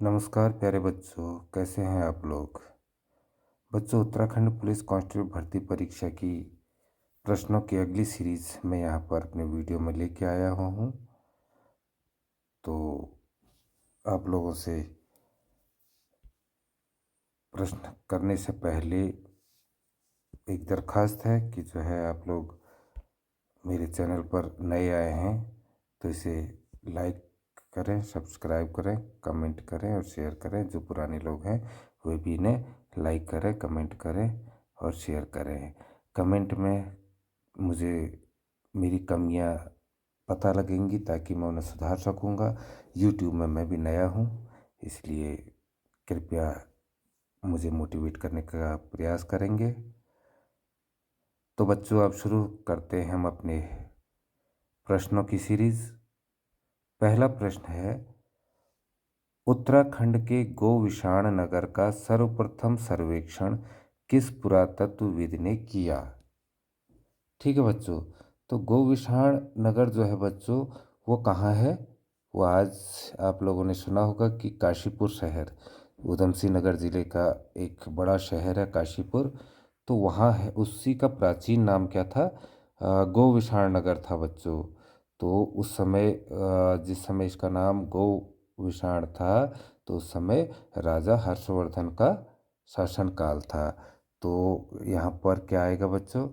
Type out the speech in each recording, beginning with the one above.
नमस्कार प्यारे बच्चों, कैसे हैं आप लोग। बच्चों, उत्तराखंड पुलिस कांस्टेबल भर्ती परीक्षा की प्रश्नों की अगली सीरीज में यहाँ पर अपने वीडियो में लेके आया हुआ हूँ। तो आप लोगों से प्रश्न करने से पहले एक दरखास्त है कि जो है आप लोग मेरे चैनल पर नए आए हैं तो इसे लाइक करें, सब्सक्राइब करें, कमेंट करें और शेयर करें। जो पुराने लोग हैं वे भी इन्हें लाइक करें, कमेंट करें और शेयर करें। कमेंट में मुझे मेरी कमियां पता लगेंगी ताकि मैं उन्हें सुधार सकूंगा। यूट्यूब में मैं भी नया हूं, इसलिए कृपया मुझे मोटिवेट करने का प्रयास करेंगे। तो बच्चों, अब शुरू करते हैं हम अपने प्रश्नों की सीरीज। पहला प्रश्न है, उत्तराखंड के गोविषाण नगर का सर्वप्रथम सर्वेक्षण किस पुरातत्वविद ने किया। ठीक है बच्चों, तो गोविषाण नगर जो है बच्चों वो कहाँ है। वो आज आप लोगों ने सुना होगा कि काशीपुर शहर, ऊधमसिंह नगर जिले का एक बड़ा शहर है काशीपुर। तो वहाँ है, उसी का प्राचीन नाम क्या था, गोविषाण नगर था बच्चों। तो उस समय जिस समय इसका नाम गोविषाण था तो उस समय राजा हर्षवर्धन का शासनकाल था। तो यहाँ पर क्या आएगा बच्चों,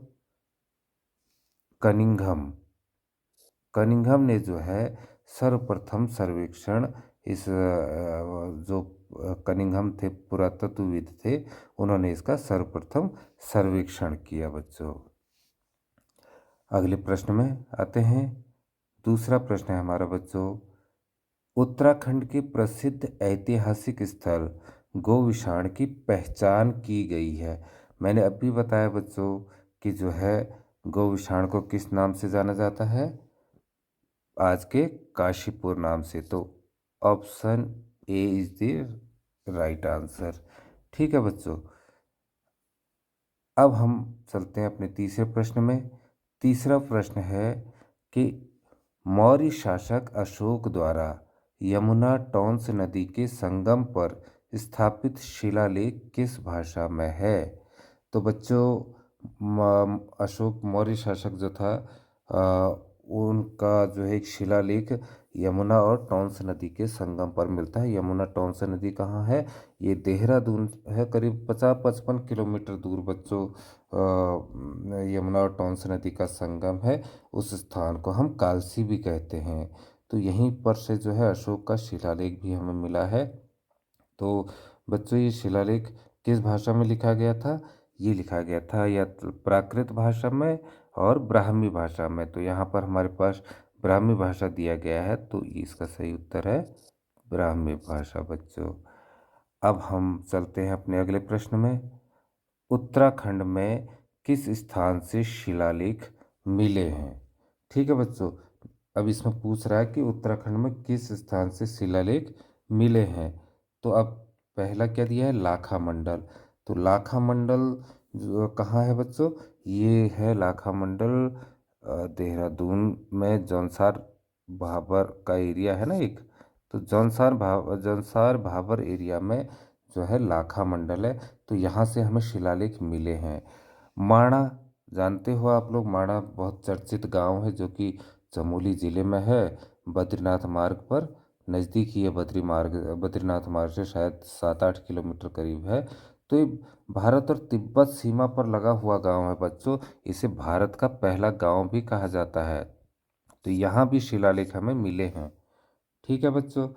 कनिंघम। कनिंघम ने जो है सर्वप्रथम सर्वेक्षण इस जो कनिंघम थे, पुरातत्वविद थे, उन्होंने इसका सर्वप्रथम सर्वेक्षण किया बच्चों। अगले प्रश्न में आते हैं। दूसरा प्रश्न है हमारा बच्चों, उत्तराखंड के प्रसिद्ध ऐतिहासिक स्थल गोविषाण की पहचान की गई है। मैंने अभी बताया बच्चों कि जो है गोविषाण को किस नाम से जाना जाता है, आज के काशीपुर नाम से। तो option A is the right answer. ठीक है बच्चों, अब हम चलते हैं अपने तीसरे प्रश्न में। तीसरा प्रश्न है कि मौर्य शासक अशोक द्वारा यमुना टॉन्स नदी के संगम पर स्थापित शिलालेख किस भाषा में है। तो बच्चों, अशोक मौर्य शासक जो था उनका जो है एक शिलालेख यमुना और टॉन्स नदी के संगम पर मिलता है। यमुना टॉन्स नदी कहाँ है, ये देहरादून है, करीब 50-55 किलोमीटर दूर बच्चों यमुना और टॉन्स नदी का संगम है। उस स्थान को हम कालसी भी कहते हैं। तो यहीं पर से जो है अशोक का शिलालेख भी हमें मिला है। तो बच्चों, ये शिलालेख किस भाषा में लिखा गया था, ये लिखा गया था या तो प्राकृत भाषा में और ब्राह्मी भाषा में। तो यहाँ पर हमारे पास ब्राह्मी भाषा दिया गया है, तो इसका सही उत्तर है ब्राह्मी भाषा बच्चों। अब हम चलते हैं अपने अगले प्रश्न में। उत्तराखंड में किस स्थान से शिलालेख मिले हैं। ठीक है बच्चों, अब इसमें पूछ रहा है कि उत्तराखंड में किस स्थान से शिलालेख मिले हैं। तो अब पहला क्या दिया है, लाखा मंडल। तो लाखा मंडल जो कहाँ है बच्चों, ये है लाखा मंडल देहरादून में जौनसार भाबर का एरिया है ना एक। तो जौनसार भाबर एरिया में जो है लाखा मंडल है। तो यहाँ से हमें शिलालेख मिले हैं। माणा, जानते हो आप लोग, माणा बहुत चर्चित गांव है जो कि चमोली जिले में है, बद्रीनाथ मार्ग पर। नज़दीक ही है बद्रीनाथ मार्ग से शायद 7-8 किलोमीटर करीब है। तो ये भारत और तिब्बत सीमा पर लगा हुआ गांव है बच्चों। इसे भारत का पहला गांव भी कहा जाता है। तो यहाँ भी शिलालेख हमें मिले हैं। ठीक है बच्चों,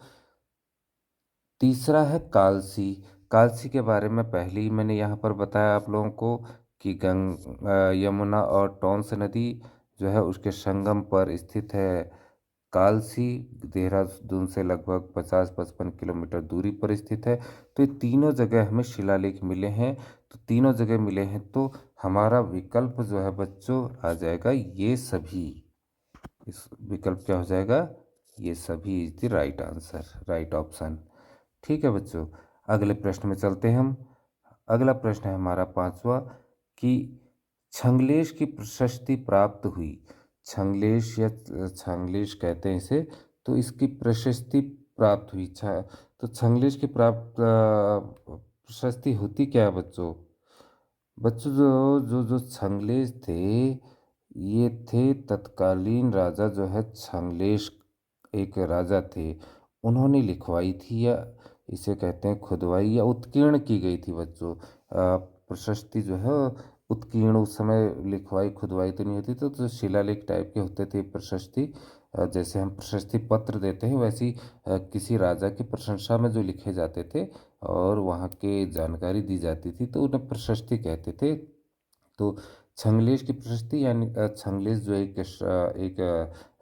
तीसरा है कालसी। कालसी के बारे में पहले ही मैंने यहाँ पर बताया आप लोगों को कि यमुना और टॉन्स नदी जो है उसके संगम पर स्थित है कालसी। देहरादून से लगभग 50-55 किलोमीटर दूरी पर स्थित है। तो ये तीनों जगह हमें शिलालेख मिले हैं। तो तीनों जगह मिले हैं तो हमारा विकल्प जो है बच्चों आ जाएगा ये सभी। इस विकल्प क्या हो जाएगा, ये सभी is the right answer, right option. ठीक है बच्चों, अगले प्रश्न में चलते हैं हम। अगला प्रश्न है हमारा पांचवा कि छंगलेश की प्रशस्ति प्राप्त हुई। छंगलेश या छांगलेश कहते हैं इसे। तो इसकी प्रशस्ति प्राप्त हुई। तो छंगलेश की प्राप्त प्रशस्ति होती क्या है बच्चों? बच्चों जो जो जो छंगलेश थे, ये थे तत्कालीन राजा जो है छंगलेश, एक राजा थे। उन्होंने लिखवाई थी, या इसे कहते हैं खुदवाई या उत्कीर्ण की गई थी बच्चों। प्रशस्ति जो है उत्कीर्ण, उस समय लिखवाई खुदवाई तो नहीं होती, तो शिलालेख टाइप के होते थे प्रशस्ति। जैसे हम प्रशस्ति पत्र देते हैं, वैसी किसी राजा की प्रशंसा में जो लिखे जाते थे और वहाँ के जानकारी दी जाती थी, तो उन्हें प्रशस्ति कहते थे। तो छंगलेश की प्रशस्ति यानी छंगलेश जो एक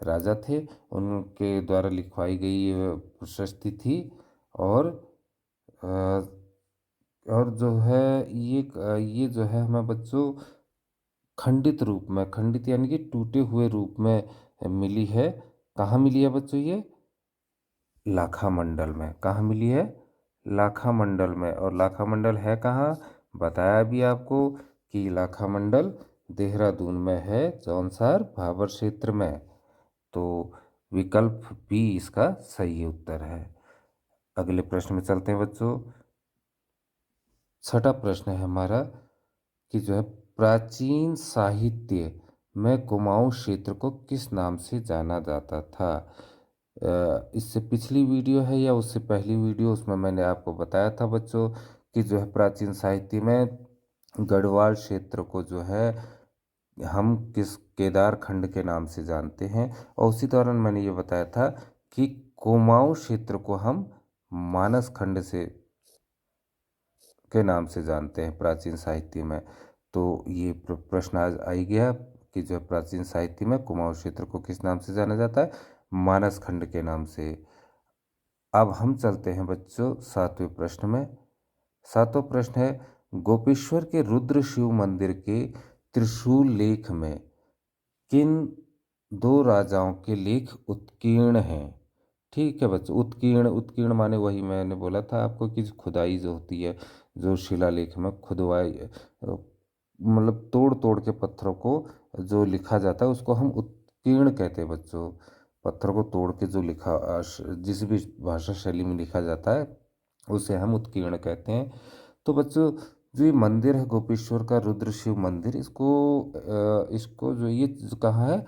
राजा थे, उनके द्वारा लिखवाई गई ये प्रशस्ति थी। और अ, और जो है ये जो है हमें बच्चों खंडित रूप में, खंडित यानी कि टूटे हुए रूप में मिली है। कहाँ मिली है बच्चों ये? लाखा मंडल में। कहाँ मिली है? लाखा मंडल में। और लाखा मंडल है कहाँ? बताया भी आपको कि लाखा मंडल देहरादून में है, जौनसार भाबर क्षेत्र में। तो विकल्प बी इसका सही उत्तर है। अगले प्रश्न में चलते हैं बच्चों। छठा प्रश्न है हमारा कि जो है प्राचीन साहित्य में कुमाऊं क्षेत्र को किस नाम से जाना जाता था? इससे पिछली वीडियो है या उससे पहली वीडियो, उसमें मैंने आपको बताया था बच्चों कि जो है प्राचीन साहित्य में गढ़वाल क्षेत्र को जो है हम किस केदार खंड के नाम से जानते हैं। और उसी दौरान मैंने ये बताया था कि कुमाऊं क्षेत्र को हम मानस खंड से के नाम से जानते हैं प्राचीन साहित्य में। तो ये प्रश्न आज आ ही गया कि जो है प्राचीन साहित्य में कुमाऊं क्षेत्र को किस नाम से जाना जाता है? मानस खंड के नाम से। अब हम चलते हैं बच्चों सातवें प्रश्न में। सातवां प्रश्न है, गोपेश्वर के रुद्र शिव मंदिर के त्रिशूल लेख में किन दो राजाओं के लेख उत्कीर्ण हैं? ठीक है बच्चों, उत्कीर्ण, उत्कीर्ण माने वही मैंने बोला था आपको कि खुदाई जो होती है, जो शिलालेख में खुदवाई मतलब तोड़ तोड़ के पत्थरों को जो लिखा जाता है उसको हम उत्कीर्ण कहते हैं बच्चों। पत्थर को तोड़ के जो लिखा जिस भी भाषा शैली में लिखा जाता है उसे हम उत्कीर्ण कहते हैं। तो बच्चों जो ये मंदिर है गोपेश्वर का रुद्र शिव मंदिर, इसको जो ये कहाँ है,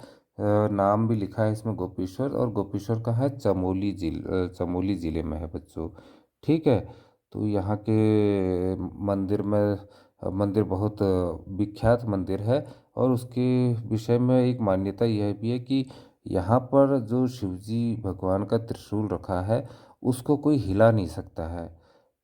नाम भी लिखा है इसमें गोपेश्वर, और गोपेश्वर कहाँ है? चमोली जिले में है बच्चों। ठीक है। तो यहाँ के मंदिर बहुत विख्यात मंदिर है। और उसके विषय में एक मान्यता यह भी है कि यहाँ पर जो शिवजी भगवान का त्रिशूल रखा है उसको कोई हिला नहीं सकता है।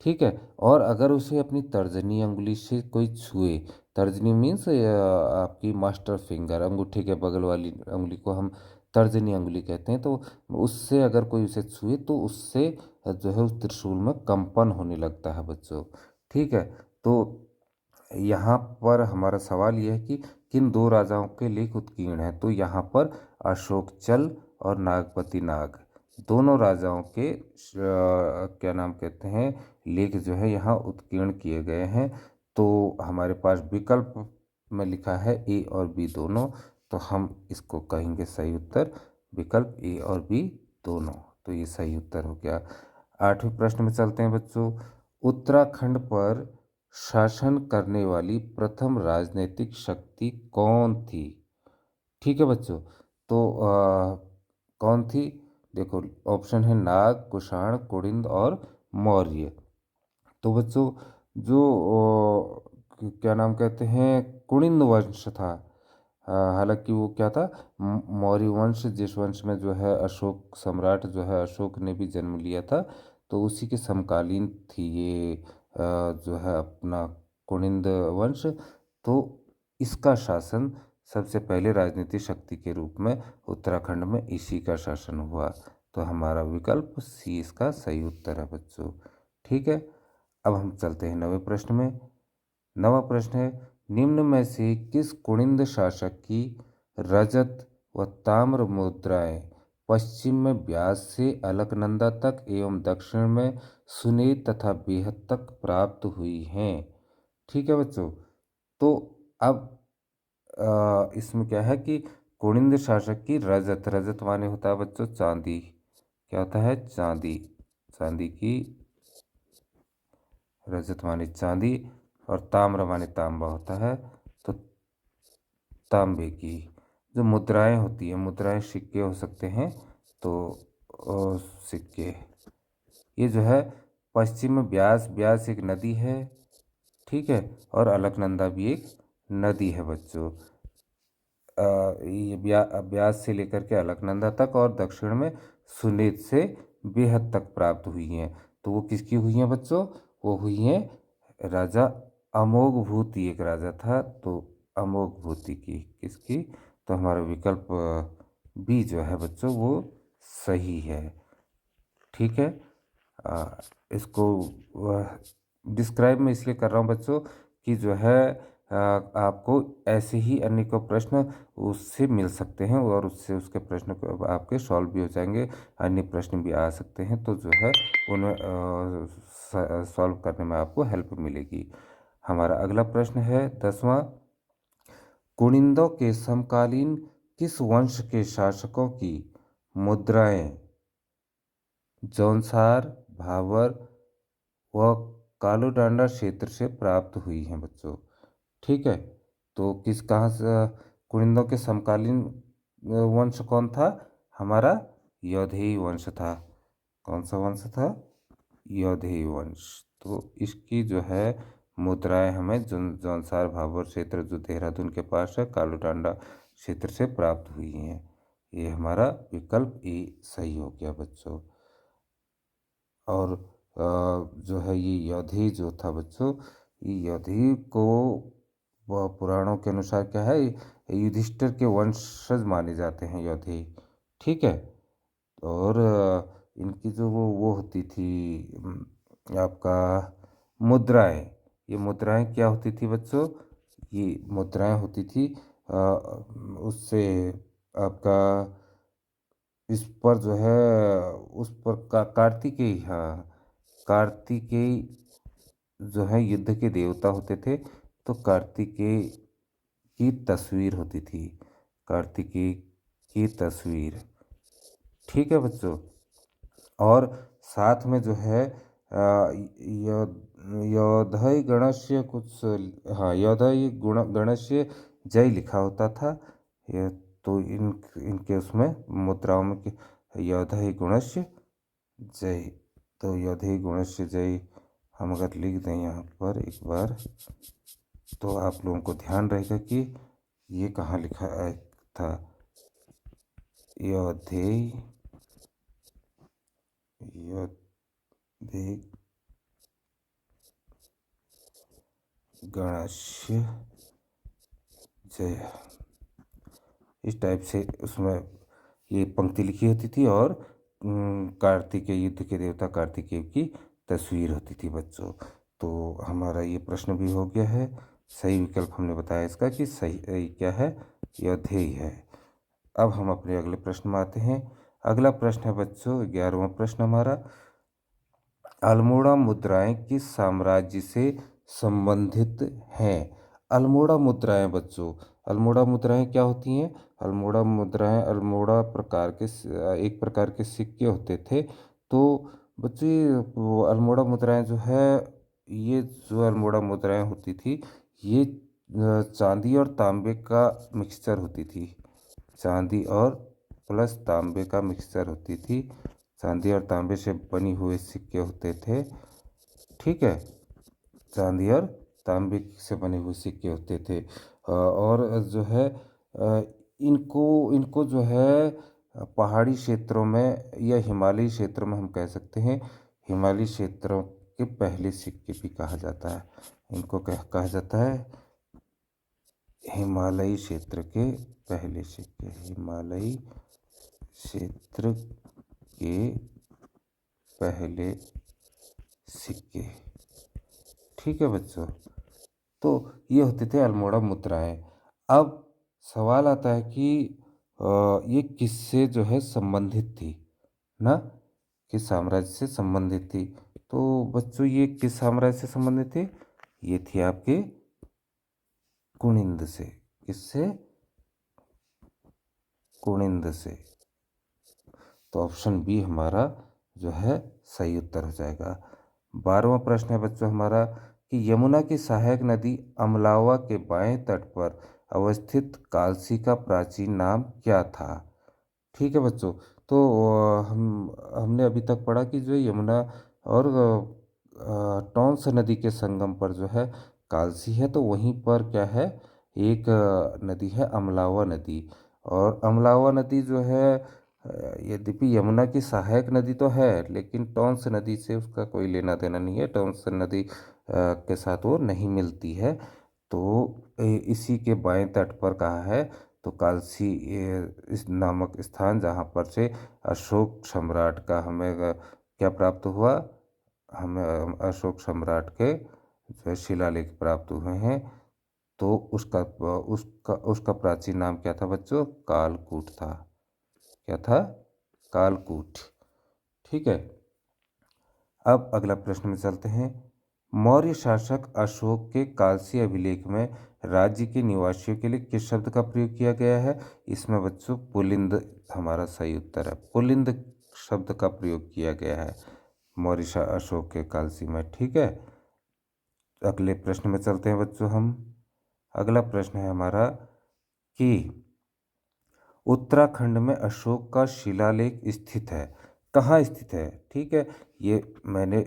ठीक है। और अगर उसे अपनी तर्जनी अंगुली से कोई छुए, तर्जनी मीन्स आपकी मास्टर फिंगर, अंगूठे के बगल वाली अंगुली को हम तर्जनी अंगुली कहते हैं, तो उससे अगर कोई उसे छुए तो उससे जो है उस त्रिशूल में कंपन होने लगता है बच्चों। ठीक है। तो यहाँ पर हमारा सवाल यह है कि किन दो राजाओं के लेख उत्कीर्ण हैं? तो यहाँ पर अशोक चल और नागपति नाग दोनों राजाओं के क्या नाम कहते हैं, लेख जो है यहाँ उत्कीर्ण किए गए हैं। तो हमारे पास विकल्प में लिखा है ए और बी दोनों, तो हम इसको कहेंगे सही उत्तर, विकल्प ए और बी दोनों। तो ये सही उत्तर हो गया। आठवें प्रश्न में चलते हैं बच्चों। उत्तराखंड पर शासन करने वाली प्रथम राजनीतिक शक्ति कौन थी? ठीक है बच्चों। तो कौन थी? देखो ऑप्शन है नाग, कुषाण, कुड़िंद और मौर्य। तो बच्चों जो क्या नाम कहते हैं, कुड़िंद वंश था। हालांकि वो क्या था, मौर्य वंश, जिस वंश में जो है अशोक सम्राट जो है अशोक ने भी जन्म लिया था, तो उसी के समकालीन थी ये जो है अपना कुड़िंद वंश। तो इसका शासन सबसे पहले राजनीतिक शक्ति के रूप में उत्तराखंड में इसी का शासन हुआ। तो हमारा विकल्प सी इसका सही उत्तर है बच्चों। ठीक है। अब हम चलते हैं नवे प्रश्न में। नवा प्रश्न है, निम्न में से किस कुनिंद शासक की रजत व ताम्र मुद्राएं पश्चिम में ब्यास से अलकनंदा तक एवं दक्षिण में सुनेत तथा बेहद तक प्राप्त हुई हैं? ठीक है बच्चों। तो अब इसमें क्या है कि कुनिंद शासक की रजत, रजत माने होता है बच्चों चांदी। क्या होता है? चांदी। चांदी की, रजत माने चांदी और ताम्र माने तांबा होता है, तो तांबे की जो मुद्राएं होती हैं, मुद्राएं सिक्के हो सकते हैं, तो सिक्के, ये जो है पश्चिम में ब्यास, ब्यास एक नदी है, ठीक है, और अलकनंदा भी एक नदी है बच्चों। ये ब्यास से लेकर के अलकनंदा तक और दक्षिण में सुनेत से बेहद तक प्राप्त हुई हैं। तो वो किसकी हुई हैं बच्चों? वो हुई हैं राजा अमोघ भूति, एक राजा था, तो अमोघ भूति की। किसकी? तो हमारा विकल्प बी जो है बच्चों वो सही है, ठीक है। इसको डिस्क्राइब मैं इसलिए कर रहा हूँ बच्चों कि जो है आपको ऐसे ही अनेकों प्रश्न उससे मिल सकते हैं और उससे उसके प्रश्न को आपके सॉल्व भी हो जाएंगे, अन्य प्रश्न भी आ सकते हैं, तो जो है उन्हें सॉल्व करने में आपको हेल्प मिलेगी। हमारा अगला प्रश्न है 10वां, कुनिंदों के समकालीन किस वंश के शासकों की मुद्राएं जौनसार, भाबर व कालूडांडा क्षेत्र से प्राप्त हुई हैं बच्चों, ठीक है। तो किस कहाँ से कुनिंदों के समकालीन वंश कौन था? हमारा यौधेय वंश था। कौन सा वंश था? यौधेय वंश। तो इसकी जो है मुद्राएं हमें जौनसार भाबर क्षेत्र जो देहरादून के पास है, कालूडांडा क्षेत्र से प्राप्त हुई हैं। ये हमारा विकल्प ए सही हो गया बच्चों। और जो है ये यौधेय जो था बच्चों, ये यौधेय को पुराणों के अनुसार क्या है, युधिष्ठिर के वंशज माने जाते हैं यौधेय, ठीक है। और इनकी जो वो होती थी आपका मुद्राएं, ये मुद्राएं क्या होती थी बच्चों? ये मुद्राएं होती थी उससे आपका इस पर जो है उस पर कार्तिकेय, हाँ, कार्तिकेय जो है युद्ध के देवता होते थे, तो कार्तिकेय की तस्वीर होती थी, कार्तिकेय की तस्वीर, ठीक है बच्चों। और साथ में जो है योधय गणस्य कुछ, हाँ, योधय गणस्य जय लिखा होता था ये, तो इनके उसमें मुद्राओं में योधय गुणस्य जय, तो योधय गुणस्य जय हम अगर लिख दें यहाँ पर एक बार, तो आप लोगों को ध्यान रहेगा कि ये कहाँ लिखा था। योधेय, योधेय गणस्य जय, इस टाइप से उसमें ये पंक्ति लिखी होती थी और कार्तिकेय, युद्ध के देवता कार्तिकेय की तस्वीर होती थी बच्चों। तो हमारा ये प्रश्न भी हो गया है। सही विकल्प हमने बताया इसका कि सही क्या है, यौधेय है। अब हम अपने अगले प्रश्न में आते हैं। अगला प्रश्न है बच्चों 11वां प्रश्न हमारा, अल्मोड़ा मुद्राएं किस साम्राज्य से संबंधित हैं? अल्मोड़ा मुद्राएं बच्चों, अल्मोड़ा मुद्राएं क्या होती हैं? अल्मोड़ा मुद्राएं, अल्मोड़ा प्रकार के एक प्रकार के सिक्के होते थे। तो बच्चों वो अल्मोड़ा मुद्राएं जो है, ये जो अल्मोड़ा मुद्राएं होती थी, ये चांदी और तांबे का मिक्सचर होती थी, चांदी और प्लस तांबे का मिक्सचर होती थी, चांदी और तांबे से बनी हुए सिक्के होते थे, ठीक है, चांदी और तांबे से बने हुए सिक्के होते थे। और जो है इनको इनको जो है पहाड़ी क्षेत्रों में या हिमालयी क्षेत्रों में हम कह सकते हैं, हिमालयी क्षेत्रों के पहले सिक्के भी कहा जाता है, इनको कहा जाता है हिमालयी क्षेत्र के पहले सिक्के, हिमालयी क्षेत्र के पहले सिक्के, ठीक है बच्चों। तो ये होते थे अल्मोड़ा मुद्राएं। अब सवाल आता है कि ये किससे जो है संबंधित थी ना, किस साम्राज्य से संबंधित थी? तो बच्चों ये किस साम्राज्य से संबंधित थी? ये थी आपके कुनिंद से। किससे? कुनिंद से। तो ऑप्शन बी हमारा जो है सही उत्तर हो जाएगा। 12वां प्रश्न है बच्चों हमारा कि यमुना की सहायक नदी अमलावा के बाएं तट पर अवस्थित कालसी का प्राचीन नाम क्या था। ठीक है बच्चों। तो हमने अभी तक पढ़ा कि जो यमुना और टॉन्स नदी के संगम पर जो है कालसी है, तो वहीं पर क्या है, एक नदी है अमलावा नदी। और अमलावा नदी जो है यद्यपि यमुना की सहायक नदी तो है, लेकिन टॉन्स नदी से उसका कोई लेना देना नहीं है। टॉन्स नदी के साथ वो नहीं मिलती है। तो इसी के बाएं तट पर कहा है, तो कालसी इस नामक स्थान जहाँ पर से अशोक सम्राट का हमें क्या प्राप्त हुआ, हमें अशोक सम्राट के जो है शिलालेख प्राप्त हुए हैं। तो उसका उसका उसका प्राचीन नाम क्या था बच्चों, कालकूट था। क्या था, कालकूट। ठीक है। अब अगला प्रश्न में चलते हैं। मौर्य शासक अशोक के कालसी अभिलेख में राज्य के निवासियों के लिए किस शब्द का प्रयोग किया गया है। इसमें बच्चों पुलिंद हमारा सही उत्तर है। पुलिंद शब्द का प्रयोग किया गया है मौर्य अशोक के कालसी में। ठीक है। अगले प्रश्न में चलते हैं बच्चों हम। अगला प्रश्न है हमारा कि उत्तराखंड में अशोक का शिलालेख स्थित है, कहाँ स्थित है। ठीक है। ये मैंने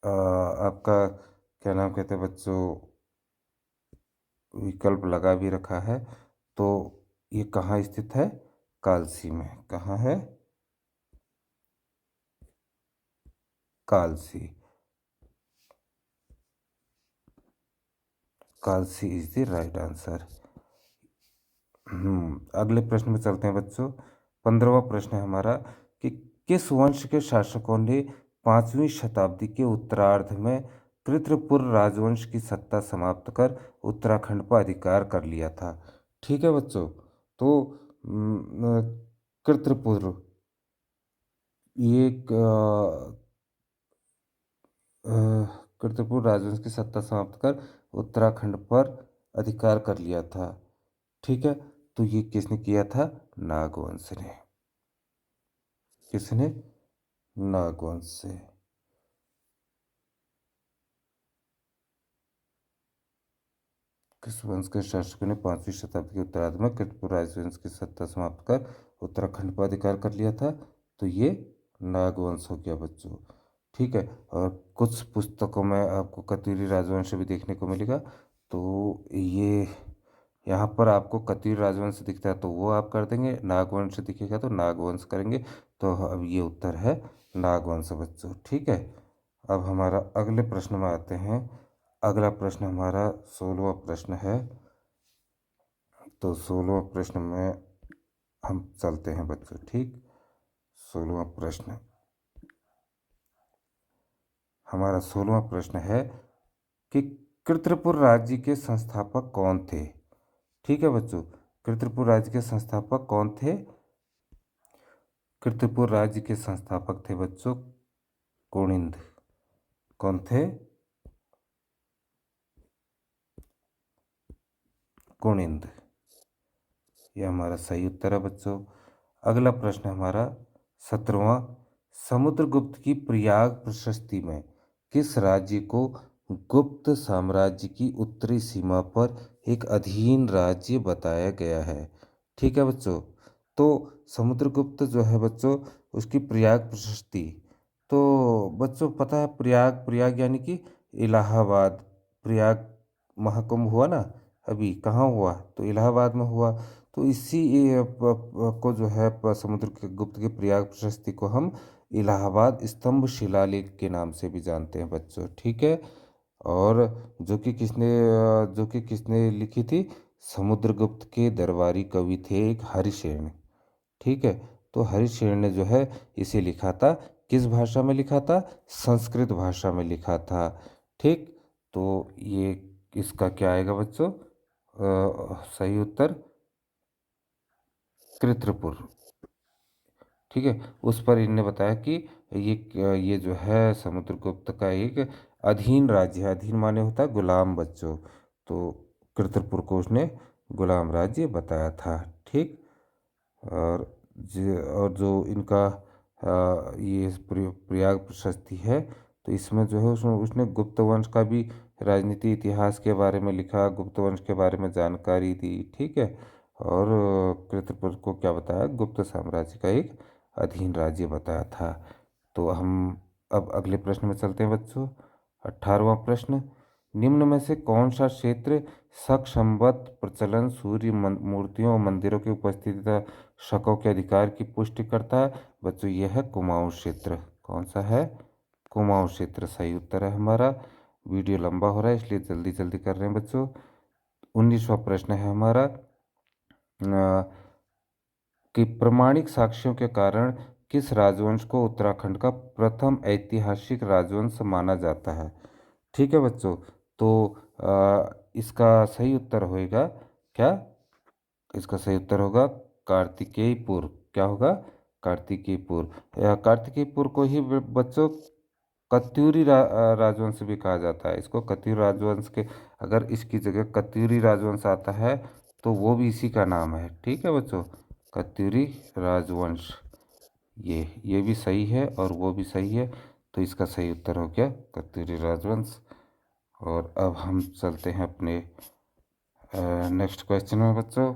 आपका क्या नाम कहते हैं बच्चों, विकल्प लगा भी रखा है। तो ये कहाँ स्थित है, कालसी में। कहाँ है, Kalsi. Kalsi is the right answer. अगले प्रश्न में चलते हैं बच्चों। 15वां प्रश्न है हमारा कि किस वंश के शासकों ने 5वीं शताब्दी के उत्तरार्ध में कृत्रपुर राजवंश की सत्ता समाप्त कर उत्तराखंड पर अधिकार कर लिया था। ठीक है बच्चों। तो कृत्रपुर ये कृतपुर राजवंश की सत्ता समाप्त कर उत्तराखंड पर अधिकार कर लिया था। ठीक है। तो ये किसने किया था, नागवंश ने। किसने, नागवंश से। किस वंश के शासकों ने 5वीं शताब्दी के उत्तरार्ध में कृतपुर राजवंश की सत्ता समाप्त कर उत्तराखंड पर अधिकार कर लिया था। तो ये नागवंश हो गया बच्चों। ठीक है। और कुछ पुस्तकों में आपको कत्यूरी राजवंश भी देखने को मिलेगा। तो ये यहाँ पर आपको कत्यूरी राजवंश दिखता है तो वो आप कर देंगे, नागवंश दिखेगा तो नागवंश करेंगे। तो अब ये उत्तर है नागवंश बच्चों। ठीक है। अब हमारा अगले प्रश्न में आते हैं। अगला प्रश्न हमारा 16वां प्रश्न है। तो 16वां प्रश्न में हम चलते हैं बच्चों। ठीक। 16वां प्रश्न हमारा 16वां प्रश्न है कि कृत्रपुर राज्य के संस्थापक कौन थे। ठीक है बच्चों। कृत्रपुर राज्य के संस्थापक कौन थे। कृत्रपुर राज्य के संस्थापक थे बच्चों कुनिंद। कौन थे, कुनिंद। यह हमारा सही उत्तर है बच्चों। अगला प्रश्न हमारा 17वां। समुद्रगुप्त की प्रयाग प्रशस्ति में किस राज्य को गुप्त साम्राज्य की उत्तरी सीमा पर एक अधीन राज्य बताया गया है। ठीक है बच्चों। तो समुद्रगुप्त जो है बच्चों, उसकी प्रयाग प्रशस्ति, तो बच्चों पता है प्रयाग, प्रयाग यानी कि इलाहाबाद। प्रयाग महाकुंभ हुआ ना, अभी कहाँ हुआ, तो इलाहाबाद में हुआ। तो इसी को जो है समुद्र के गुप्त के प्रयाग प्रशस्ति को हम इलाहाबाद स्तंभ शिलालेख के नाम से भी जानते हैं बच्चों। ठीक है। और जो कि किसने लिखी थी, समुद्रगुप्त के दरबारी कवि थे एक हरिशेन। ठीक है। तो हरिशेन ने जो है इसे लिखा था, किस भाषा में लिखा था, संस्कृत भाषा में लिखा था। ठीक। तो ये इसका क्या आएगा बच्चों, सही उत्तर कृत्रपुर। ठीक है। उस पर इनने बताया कि ये जो है समुद्रगुप्त का एक अधीन राज्य है। अधीन माने होता है गुलाम बच्चों। तो कृत्रपुर को उसने गुलाम राज्य बताया था। ठीक। और और जो इनका ये प्रयाग प्रशस्ति है। तो इसमें जो है उसने उसने गुप्त वंश का भी राजनीति इतिहास के बारे में लिखा, गुप्त वंश के बारे में जानकारी दी, ठीक है। और कृतपुर को क्या बताया, गुप्त साम्राज्य का एक अधीन राज्य बताया था। तो हम अब अगले प्रश्न में चलते हैं बच्चों। 18वां प्रश्न, निम्न में से कौन सा क्षेत्र शक संवत प्रचलन, सूर्य मूर्तियों और मंदिरों की उपस्थिति तथा शकों के अधिकार की पुष्टि करता है? बच्चों यह है कुमाऊं क्षेत्र। कौन सा है? कुमाऊं क्षेत्र सही उत्तर है हमारा। वीडियो लंबा हो रहा है इसलिए जल्दी जल्दी कर रहे हैं बच्चों। 19वां प्रश्न है हमारा कि प्रमाणिक साक्ष्यों के कारण किस राजवंश को उत्तराखंड का प्रथम ऐतिहासिक राजवंश माना जाता है? ठीक है बच्चों। तो इसका सही उत्तर होगा क्या? इसका सही उत्तर होगा कार्तिकेयपुर। क्या होगा? कार्तिकेयपुर। कार्तिकेयपुर को ही बच्चों कत्यूरी राजवंश भी कहा जाता है। इसको कत्यूरी राजवंश के, अगर इसकी जगह कत्यूरी राजवंश आता है तो वो भी इसी का नाम है। ठीक है बच्चों, कत्यूरी राजवंश। ये भी सही है और वो भी सही है। तो इसका सही उत्तर हो गया कत्यूरी राजवंश। और अब हम चलते हैं अपने नेक्स्ट क्वेश्चन में बच्चों।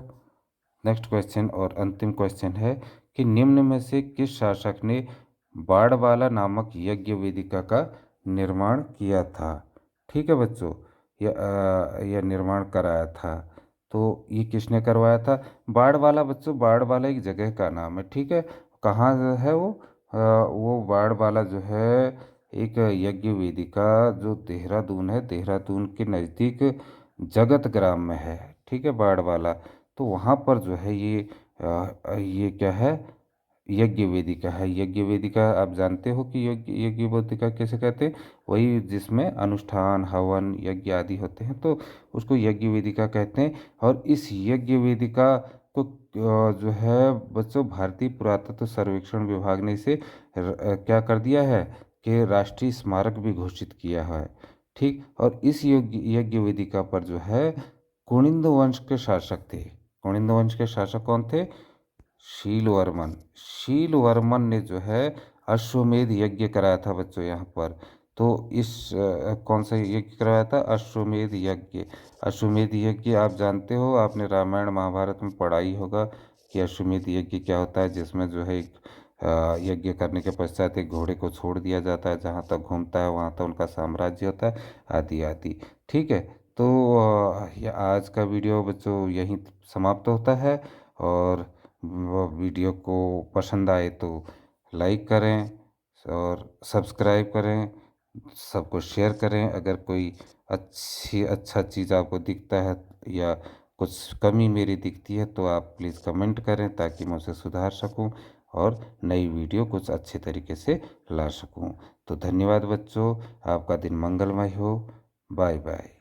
नेक्स्ट क्वेश्चन और अंतिम क्वेश्चन है कि निम्न में से किस शासक ने बाड़वाला नामक यज्ञ वेदिका का निर्माण किया था? ठीक है बच्चों, यह निर्माण कराया था। तो ये किसने करवाया था? बाड़वाला बच्चों, बाड़वाला एक जगह का नाम है। ठीक है, कहाँ है वो? वो बाड़वाला जो है एक यज्ञ वेदिका जो देहरादून है, देहरादून के नज़दीक जगत ग्राम में है। ठीक है, बाड़वाला। तो वहाँ पर जो है ये क्या है? यज्ञ वेदिका है। यज्ञ वेदिका आप जानते हो कि यज्ञ यज्ञ वेदिका कैसे कहते हैं? वही जिसमें अनुष्ठान, हवन, यज्ञ आदि होते हैं, तो उसको यज्ञ वेदिका कहते हैं। और इस यज्ञ वेदिका को जो है बच्चों भारतीय पुरातत्व सर्वेक्षण विभाग ने इसे क्या कर दिया है कि राष्ट्रीय स्मारक भी घोषित किया है। ठीक, और इस यज्ञ वेदिका पर जो है कुनिंद वंश के शासक थे। कुनिंद वंश के शासक कौन थे? शीलवर्मन। शीलवर्मन ने जो है अश्वमेध यज्ञ कराया था बच्चों यहाँ पर। तो इस कौन सा यज्ञ कराया था? अश्वमेध यज्ञ। अश्वमेध यज्ञ आप जानते हो, आपने रामायण महाभारत में पढ़ा ही होगा कि अश्वमेध यज्ञ क्या होता है, जिसमें जो है एक यज्ञ करने के पश्चात एक घोड़े को छोड़ दिया जाता है, जहाँ तक घूमता है वहाँ तक उनका साम्राज्य होता है, आदि आदि। ठीक है, तो ये आज का वीडियो बच्चों यहीं समाप्त होता है। और वीडियो को पसंद आए तो लाइक करें और सब्सक्राइब करें, सबको शेयर करें। अगर कोई अच्छा चीज़ आपको दिखता है या कुछ कमी मेरी दिखती है तो आप प्लीज़ कमेंट करें ताकि मैं उसे सुधार सकूं और नई वीडियो कुछ अच्छे तरीके से ला सकूं। तो धन्यवाद बच्चों, आपका दिन मंगलमय हो। Bye bye.